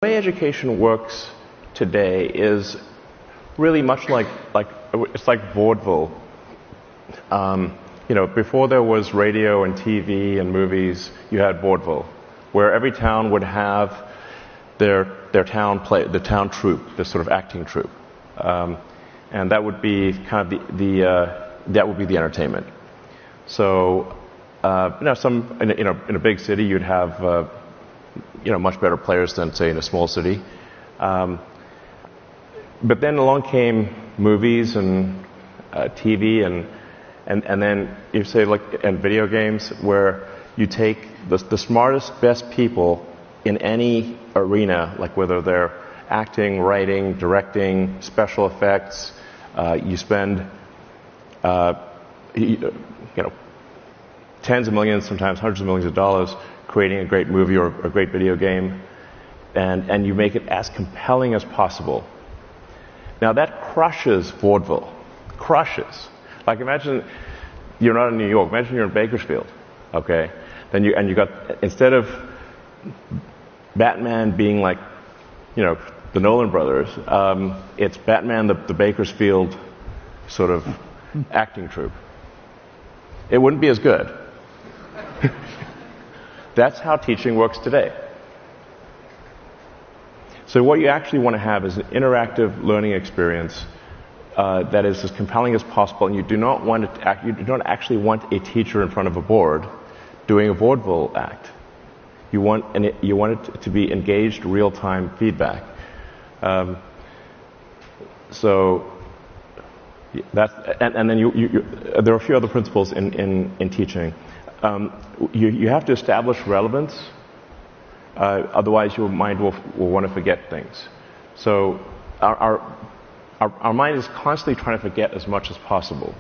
The way education works today is really much like it's like vaudeville. Before there was radio and TV and movies, you had vaudeville, where every town would have their town play, the town troupe, this sort of acting troupe, and that would be kind of that would be the entertainment. So, in a big city, you'd have much better players than, say, in a small city. But then along came movies and TV and then you say and video games, where you take the smartest, best people in any arena, like whether they're acting, writing, directing, special effects. You spend tens of millions, sometimes hundreds of millions of dollars creating a great movie or a great video game, and you make it as compelling as possible. Now that crushes vaudeville. Crushes. Like, imagine you're not in New York. Imagine you're in Bakersfield. Okay? Then you got, instead of Batman being like, the Nolan brothers, it's Batman the Bakersfield sort of acting troupe. It wouldn't be as good. That's how teaching works today. So what you actually want to have is an interactive learning experience that is as compelling as possible, and you do not actually want a teacher in front of a board doing a vaudeville act. You want it to be engaged, real-time feedback. So that's, and then there are a few other principles in teaching. You have to establish relevance. Otherwise, your mind will want to forget things. So our mind is constantly trying to forget as much as possible.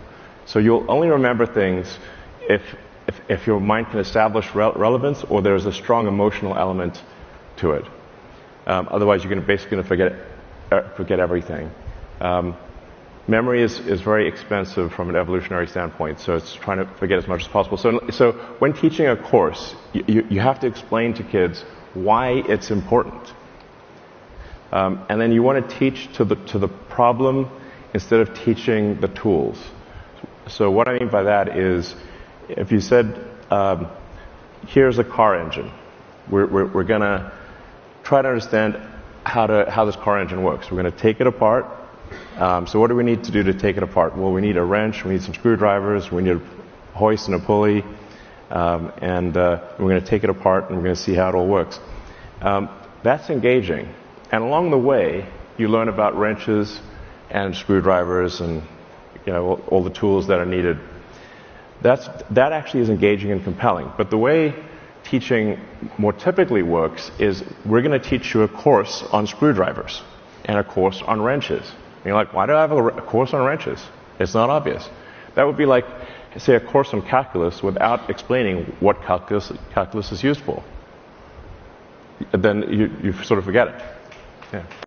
So you'll only remember things if your mind can establish relevance, or there's a strong emotional element to it. Otherwise, you're basically going to forget everything. Memory is very expensive from an evolutionary standpoint, so it's trying to forget as much as possible. So when teaching a course, you have to explain to kids why it's important. And then you want to teach to the problem instead of teaching the tools. So what I mean by that is, if you said, here's a car engine, we're going to try to understand how this car engine works. We're going to take it apart. So what do we need to do to take it apart? Well, we need a wrench, we need some screwdrivers, we need a hoist and a pulley, and we're going to take it apart and we're going to see how it all works. That's engaging. And along the way, you learn about wrenches and screwdrivers and all the tools that are needed. That actually is engaging and compelling. But the way teaching more typically works is, we're going to teach you a course on screwdrivers and a course on wrenches. And you're like, why do I have a course on wrenches? It's not obvious. That would be like, say, a course on calculus without explaining what calculus is used for. Then you sort of forget it. Yeah.